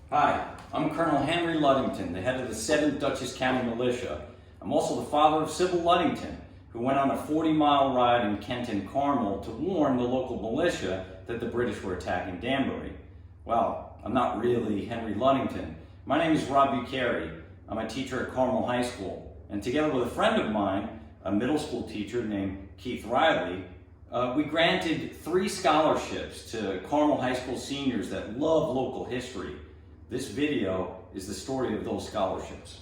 Hi, I'm Colonel Henry Ludington, the head of the 7th Dutchess County Militia. I'm also the father of Sybil Ludington, who went on a 40-mile ride in Kent and Carmel to warn the local militia that the British were attacking Danbury. Well, I'm not really Henry Ludington. My name is Rob Bucari. I'm a teacher at Carmel High School, and together with a friend of mine, a middle school teacher named Keith Riley, we granted 3 scholarships to Carmel High School seniors that love local history. This video is the story of those scholarships.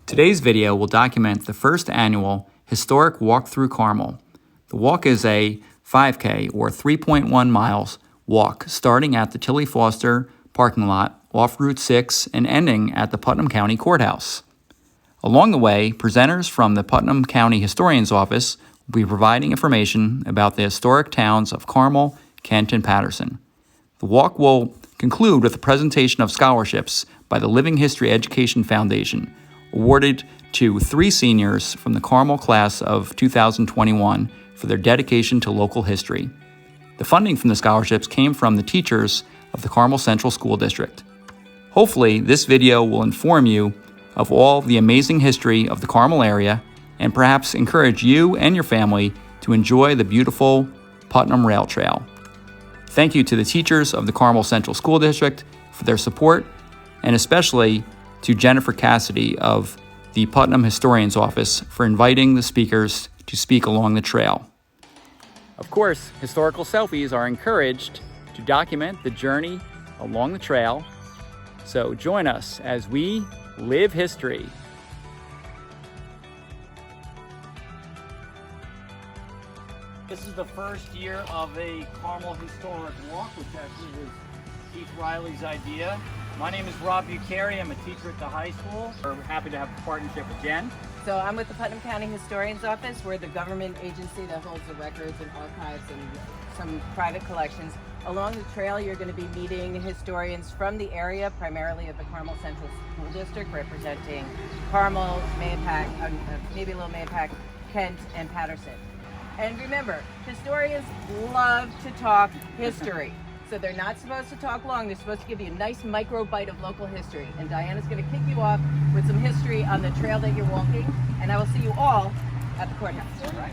Today's video will document the first annual Historic Walk Through Carmel. The walk is a 5K or 3.1 miles walk starting at the Tilly Foster parking lot off Route 6 and ending at the Putnam County Courthouse. Along the way, presenters from the Putnam County Historian's Office will be providing information about the historic towns of Carmel, Kent, and Patterson. The walk will conclude with a presentation of scholarships by the Living History Education Foundation, awarded to 3 seniors from the Carmel class of 2021 for their dedication to local history. The funding from the scholarships came from the teachers of the Carmel Central School District. Hopefully, this video will inform you of all the amazing history of the Carmel area and perhaps encourage you and your family to enjoy the beautiful Putnam Rail Trail. Thank you to the teachers of the Carmel Central School District for their support, and especially to Jennifer Cassidy of the Putnam Historian's Office for inviting the speakers to speak along the trail. Of course, historical selfies are encouraged to document the journey along the trail, so join us as we live history. This is the first year of a Carmel Historic Walk, which actually was Keith Riley's idea. My name is Rob Bucari. I'm a teacher at the high school. We're happy to have a partnership with Jen. So I'm with the Putnam County Historian's Office. We're the government agency that holds the records and archives and some private collections. Along the trail, you're going to be meeting historians from the area, primarily of the Carmel Central School District, representing Carmel, Mahopac, maybe a little Mahopac, Kent, and Patterson. And remember, historians love to talk history. So they're not supposed to talk long. They're supposed to give you a nice micro bite of local history. And Diana's going to kick you off with some history on the trail that you're walking. And I will see you all at the courthouse. All right.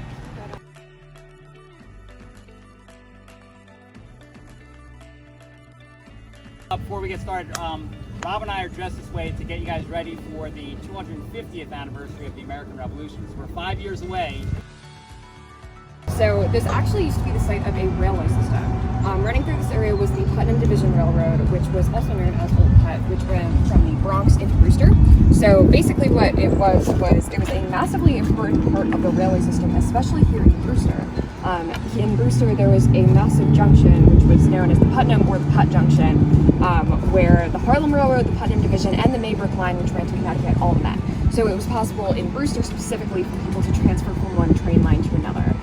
Before we get started, Rob and I are dressed this way to get you guys ready for the 250th anniversary of the American Revolution. So we're 5 years away. So this actually used to be the site of a railway system. Running through this area was the Putnam Division Railroad, which was also known as Old Put, which ran from the Bronx into Brewster. So basically what it was a massively important part of the railway system, especially here in Brewster. In Brewster, there was a massive junction, which was known as the Putnam or the Putt Junction, where the Harlem Railroad, the Putnam Division, and the Maybrook Line, which ran to Connecticut, all met. So it was possible in Brewster specifically for people to transfer from one train line to another.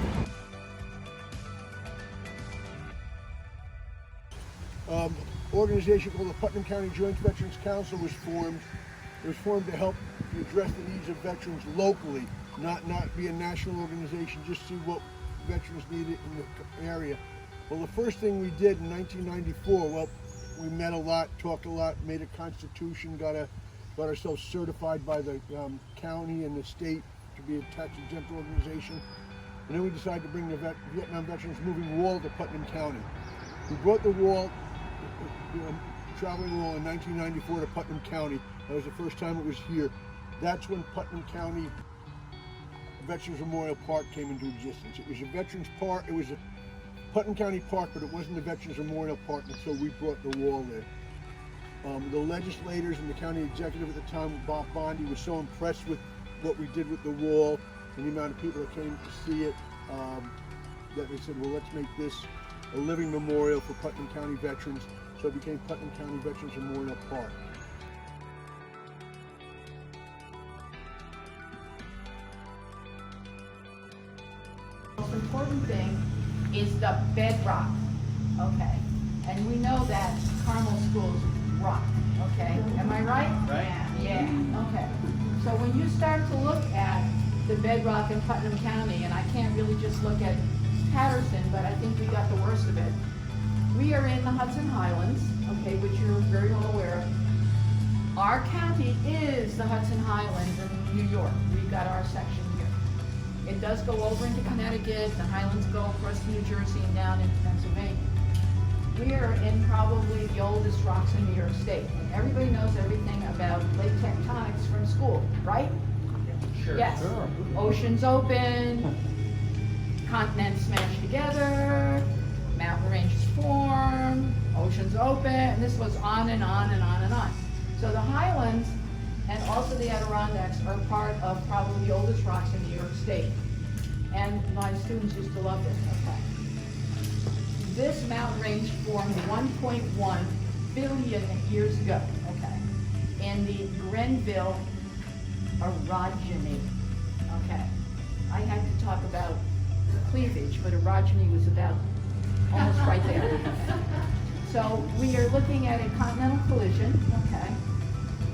Organization called the Putnam County Joint Veterans Council was formed. It was formed to help address the needs of veterans locally, not be a national organization, just see what veterans needed in the area. Well, the first thing we did in 1994, well, we met a lot, talked a lot, made a constitution, got ourselves certified by the county and the state to be a tax-exempt organization. And then we decided to bring the Vietnam Veterans Moving Wall to Putnam County. We brought the wall, traveling wall, in 1994 to Putnam County. That was the first time it was here. That's when Putnam County Veterans Memorial Park came into existence. It was a Veterans Park. It was a Putnam County Park, but it wasn't a Veterans Memorial Park until we brought the wall there. The legislators and the county executive at the time, Bob Bondi, was so impressed with what we did with the wall and the amount of people that came to see it that they said, well, let's make this a living memorial for Putnam County veterans. So it became Putnam County Veterans Memorial Park. The most important thing is the bedrock, okay? And we know that Carmel schools rock, okay? Am I right? Right. Yeah, okay. So when you start to look at the bedrock in Putnam County, and I can't really just look at Patterson, but I think we got the worst of it. we are in the Hudson Highlands, okay, which you're very well aware of. Our county is the Hudson Highlands in New York. We've got our section here. It does go over into Connecticut, the Highlands go across New Jersey and down into Pennsylvania. We are in probably the oldest rocks in New York State. And everybody knows everything about plate tectonics from school, right? Sure. Yes. Sure. Oceans open, continents smash together, mountain ranges form, oceans open, and this goes on and on and on and on. So the Highlands and also the Adirondacks are part of probably the oldest rocks in New York State. And my students used to love this, okay. This mountain range formed 1.1 billion years ago, okay, in the Grenville orogeny, okay. I had to talk about cleavage, but orogeny was about almost right there. So we are looking at a continental collision, okay,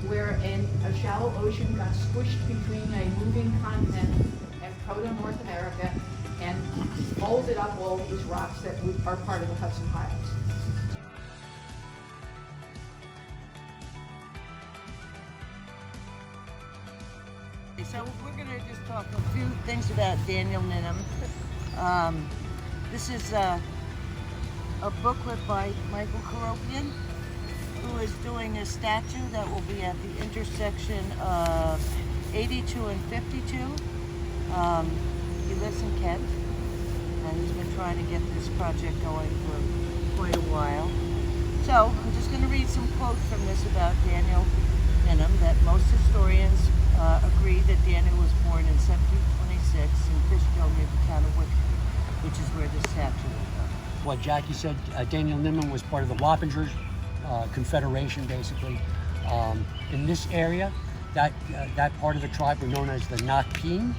where a shallow ocean got squished between a moving continent and proto-North America and folded up all these rocks that are part of the Hudson Highlands. So we're going to just talk a few things about Daniel Nimman. This is a booklet by Michael Karopian, who is doing a statue that will be at the intersection of 82 and 52. He lives in Kent, and he's been trying to get this project going for quite a while. So I'm just going to read some quotes from this about Daniel Nimman, that most historians agree that Daniel was born in 1726 in Fishkill near the town of Wickham, which is where this statue is. What Jackie said, Daniel Nimman was part of the Wappinger Confederation, basically. In this area, that part of the tribe were known as the Nakpeen.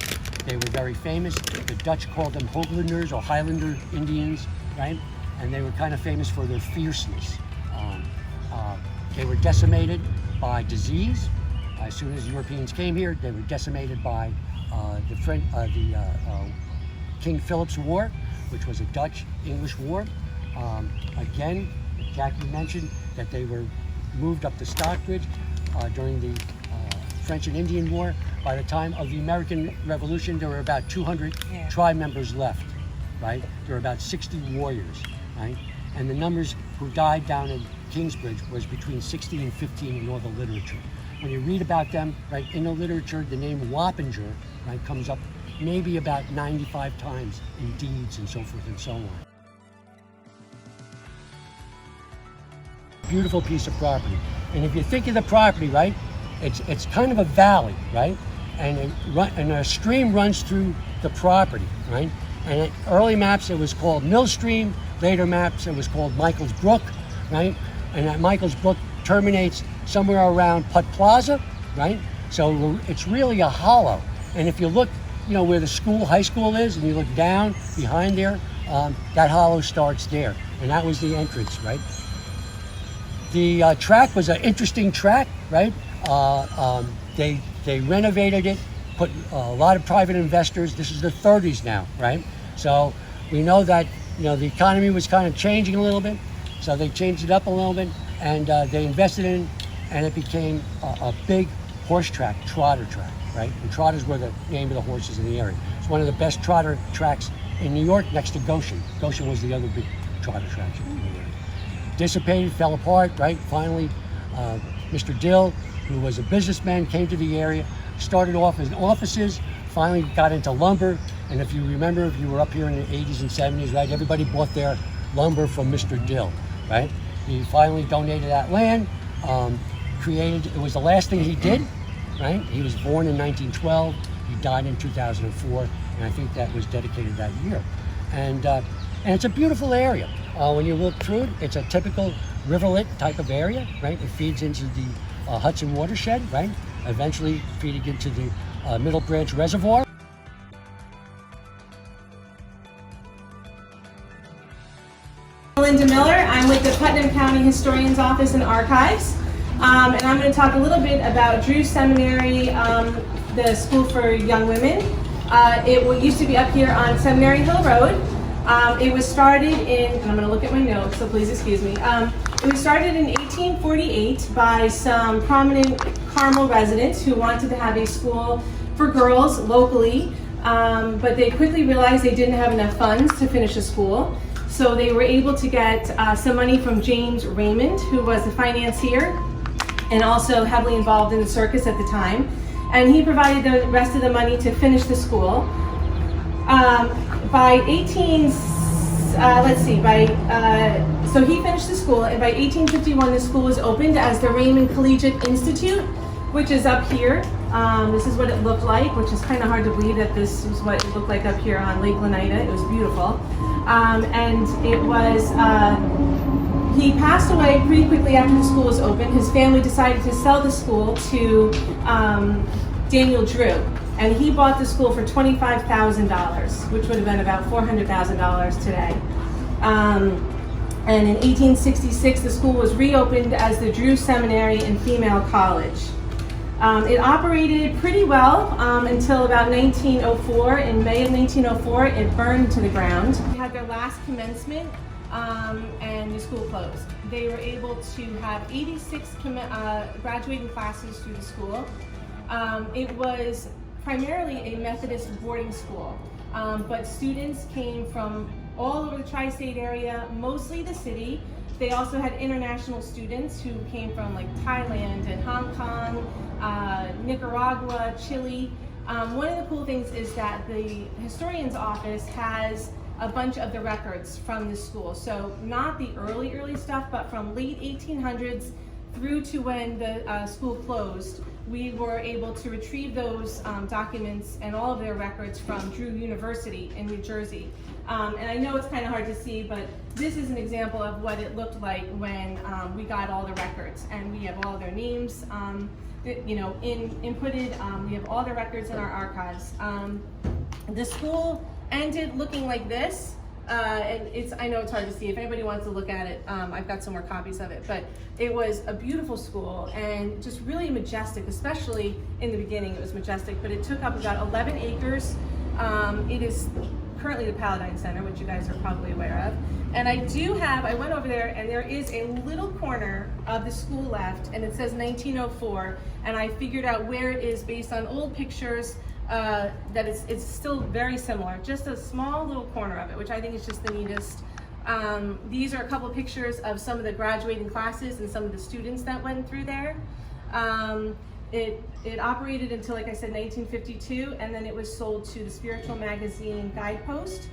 They were very famous. The Dutch called them Hooglanders or Highlander Indians, right? And they were kind of famous for their fierceness. They were decimated by disease. As soon as Europeans came here, they were decimated by the King Philip's War, which was a Dutch-English war. Again, Jackie mentioned that they were moved up to Stockbridge during the French and Indian War. By the time of the American Revolution, there were about 200 tribe members left, right? There were about 60 warriors, right? And the numbers who died down in Kingsbridge was between 60 and 15 in all the literature. When you read about them, right, in the literature, the name Wappinger, right, comes up maybe about 95 times in deeds and so forth and so on. Beautiful piece of property. And if you think of the property, right, it's kind of a valley, right? And a stream runs through the property, right? And at early maps it was called Mill Stream, later maps it was called Michael's Brook, right? And that Michael's Brook terminates somewhere around Putt Plaza, right? So it's really a hollow. And if you look, you know, where the school, high school is, and you look down behind there, that hollow starts there. And that was the entrance, right? The track was an interesting track, right? They renovated it, put a lot of private investors. This is the 30s now, right? So we know that, you know, the economy was kind of changing a little bit. So they changed it up a little bit, and they invested in it, and it became a big horse track, trotter track, right? And trotters were the name of the horses in the area. It's one of the best trotter tracks in New York, next to Goshen. Goshen was the other big trotter track in the area. Dissipated, fell apart, right? Finally, Mr. Dill, who was a businessman, came to the area, started off in offices, finally got into lumber. And if you remember, if you were up here in the 80s and 70s, right, everybody bought their lumber from Mr. Dill, right? He finally donated that land, it was the last thing he did, right? He was born in 1912, he died in 2004, and I think that was dedicated that year. And it's a beautiful area. When you look through it, it's a typical rivulet type of area, right? It feeds into the Hudson watershed, right? Eventually feeding into the Middle Branch Reservoir. Linda Miller. I'm with the Putnam County Historian's Office and Archives. And I'm going to talk a little bit about Drew Seminary, the school for young women. It used to be up here on Seminary Hill Road. It was started in, and I'm going to look at my notes, so please excuse me. It was started in 1848 by some prominent Carmel residents who wanted to have a school for girls locally, but they quickly realized they didn't have enough funds to finish a school. So they were able to get some money from James Raymond, who was a financier and also heavily involved in the circus at the time. And he provided the rest of the money to finish the school. So he finished the school, and by 1851 the school was opened as the Raymond Collegiate Institute, which is up here. This is what it looked like, which is kind of hard to believe that this was what it looked like up here on Lake Lenina. It was beautiful. And it was, he passed away pretty quickly after the school was opened. His family decided to sell the school to Daniel Drew, and he bought the school for $25,000, which would have been about $400,000 today. And in 1866, the school was reopened as the Drew Seminary and Female College. It operated pretty well until about 1904. In May of 1904, it burned to the ground. They had their last commencement and the school closed. They were able to have 86 graduating classes through the school. It was primarily a Methodist boarding school, but students came from all over the tri-state area, mostly the city. They also had international students who came from like Thailand and Hong Kong, Nicaragua, Chile. One of the cool things is that the historian's office has a bunch of the records from the school. So not the early stuff, but from late 1800s through to when the school closed. We were able to retrieve those documents and all of their records from Drew University in New Jersey. And I know it's kind of hard to see, but this is an example of what it looked like when we got all the records, and we have all of their names, inputted. We have all the records in our archives. The school ended looking like this. And I know it's hard to see. If anybody wants to look at it, I've got some more copies of it. But it was a beautiful school and just really majestic, especially in the beginning. It was majestic, but it took up about 11 acres. It is currently the Paladine Center, which you guys are probably aware of. And I went over there, and there is a little corner of the school left, and it says 1904. And I figured out where it is based on old pictures. That it's still very similar, just a small little corner of it, which I think is just the neatest. These are a couple pictures of some of the graduating classes and some of the students that went through there. It operated until, like I said, 1952, and then it was sold to the spiritual magazine Guidepost.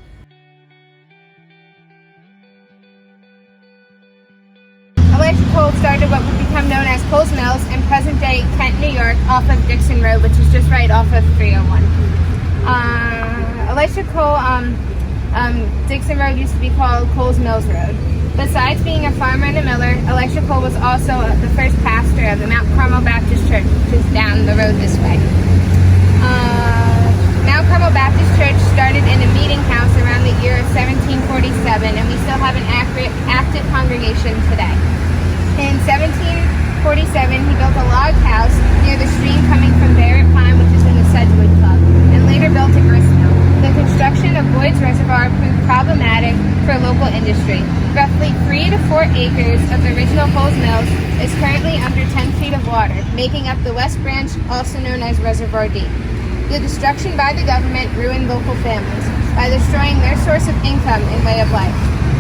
Elisha Cole started what would become known as Cole's Mills in present-day Kent, New York, off of Dixon Road, which is just right off of 301. Elisha Cole, Dixon Road used to be called Cole's Mills Road. Besides being a farmer and a miller, Elisha Cole was also the first pastor of the Mount Carmel Baptist Church, which is down the road this way. Mount Carmel Baptist Church started in a meeting house around the year of 1747, and we still have an active congregation today. In 1747, he built a log house near the stream coming from Barrett Pine, which is in the Sedgwood Club, and later built a grist mill. The construction of Boyd's Reservoir proved problematic for local industry. Roughly 3 to 4 acres of the original Cole's Mills is currently under 10 feet of water, making up the West Branch, also known as Reservoir D. The destruction by the government ruined local families by destroying their source of income and way of life.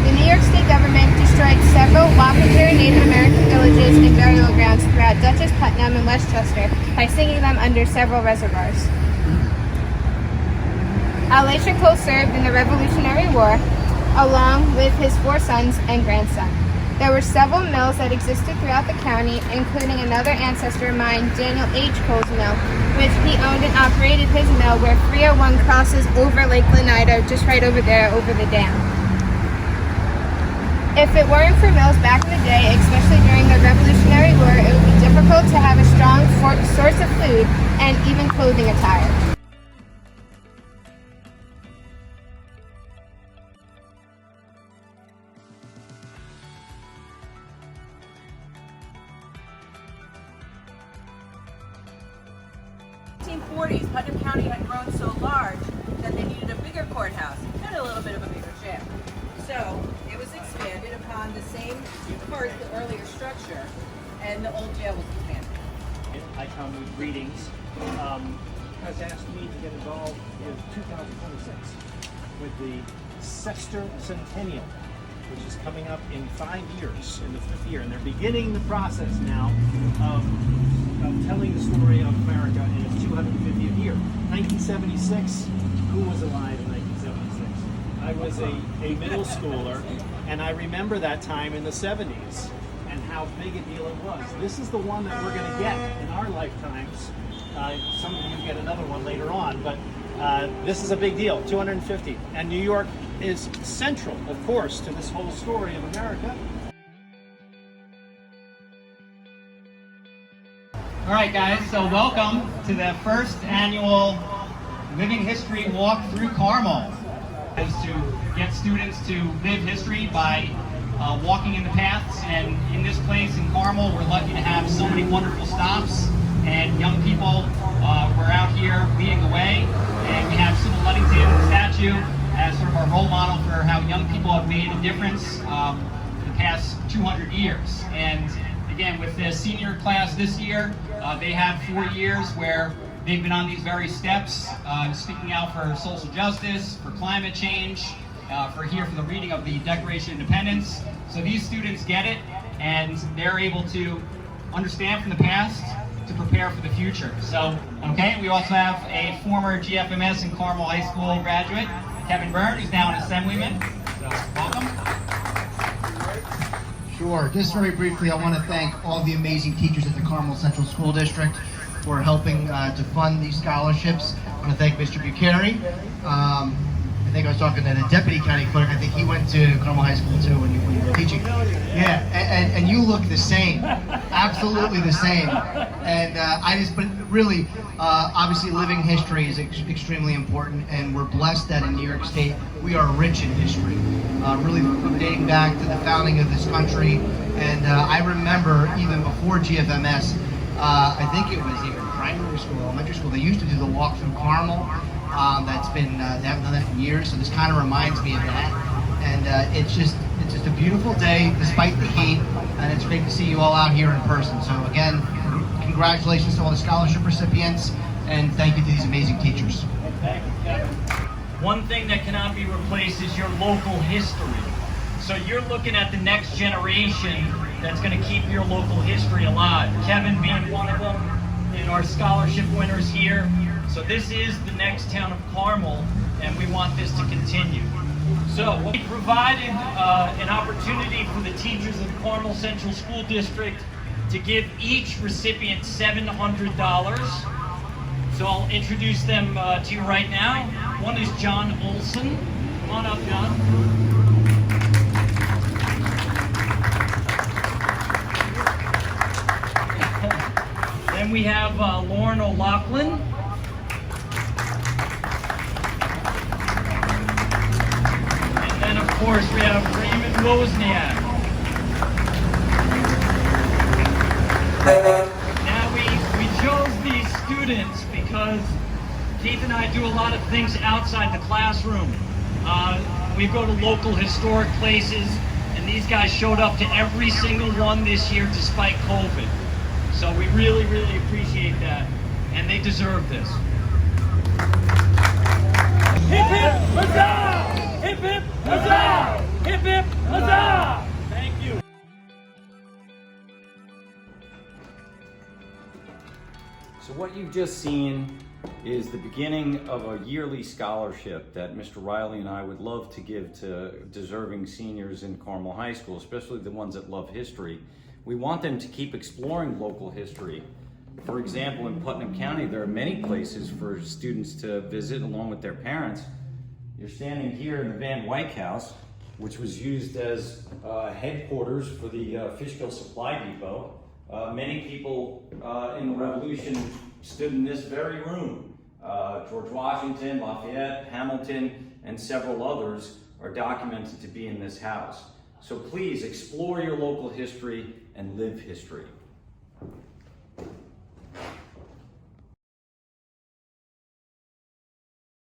The New York State government destroyed several Wapentare Native American villages and burial grounds throughout Dutchess, Putnam, and Westchester by sinking them under several reservoirs. Elisha Cole served in the Revolutionary War along with his 4 sons and grandson. There were several mills that existed throughout the county, including another ancestor of mine, Daniel H. Cole's Mill, which he owned and operated his mill where 301 crosses over Lake Lenina, just right over there, over the dam. If it weren't for mills back in the day, especially during the Revolutionary War, it would be difficult to have a strong source of food and even clothing attire. In the 1940s, Putnam County had grown so large that they needed a bigger courthouse and a little bit of a bigger jail. So it was expanded upon the same part, the earlier structure, and the old jail was expanded. I come with greetings. Has asked me to get involved in 2026 with the sexticentennial, which is coming up in 5 years, in the 5th year, and they're beginning the process now of telling the story of America in its 250th year. 1976, who was alive in 1976? I was a middle schooler, and I remember that time in the 70s and how big a deal it was. This is the one that we're going to get in our lifetimes. Some of you get another one later on, but this is a big deal, 250. And New York is central, of course, to this whole story of America. All right, guys, so welcome to the first annual Living History Walk Through Carmel. Is to get students to live history by walking in the paths, and in this place in Carmel, we're lucky to have so many wonderful stops, and young people were out here leading the way, and we have Sybil Ludington statue as sort of our role model for how young people have made a difference for the past 200 years. And again, with the senior class this year, they have 4 years where they've been on these very steps, speaking out for social justice, for climate change, for the reading of the Declaration of Independence. So these students get it, and they're able to understand from the past to prepare for the future. So, okay, we also have a former GFMS and Carmel High School graduate, Kevin Byrne, who's now an assemblyman. So, welcome. Sure. Just very briefly, I want to thank all the amazing teachers at the Carmel Central School District for helping to fund these scholarships. I want to thank Mr. Bucari. I think I was talking to the deputy county clerk. I think he went to Carmel High School too when you were teaching. Yeah, and you look the same, absolutely the same. And but really, obviously, living history is extremely important, and we're blessed that in New York State we are rich in history, really dating back to the founding of this country. And I remember even before GFMS, I think it was even primary school, elementary school, they used to do the walk through Carmel. That's been, they haven't done that in years, so this kind of reminds me of that. And it's just a beautiful day despite the heat, and it's great to see you all out here in person. So again, congratulations to all the scholarship recipients, and thank you to these amazing teachers. Thank you, Kevin. One thing that cannot be replaced is your local history. So you're looking at the next generation that's going to keep your local history alive. Kevin being one of them, and our scholarship winners here. So this is the next town of Carmel, and we want this to continue. So we provided an opportunity for the teachers of Carmel Central School District to give each recipient $700. So I'll introduce them to you right now. One is John Olson. Come on up, John. Then we have Lauren O'Loughlin. And then, of course, we have Raymond Wozniak. Now, we chose these students because Keith and I do a lot of things outside the classroom. We go to local historic places, and these guys showed up to every single one this year despite COVID. So we really, really appreciate that, and they deserve this. Hip hip huzzah! Hip hip huzzah! Hip hip huzzah! Thank you. So what you've just seen is the beginning of a yearly scholarship that Mr. Riley and I would love to give to deserving seniors in Carmel High School, especially the ones that love history. We want them to keep exploring local history. For example, in Putnam County, there are many places for students to visit along with their parents. You're standing here in the Van Wyck House, which was used as headquarters for the Fishkill Supply Depot. Many people in the Revolution stood in this very room. George Washington, Lafayette, Hamilton, and several others are documented to be in this house. So please explore your local history and live history.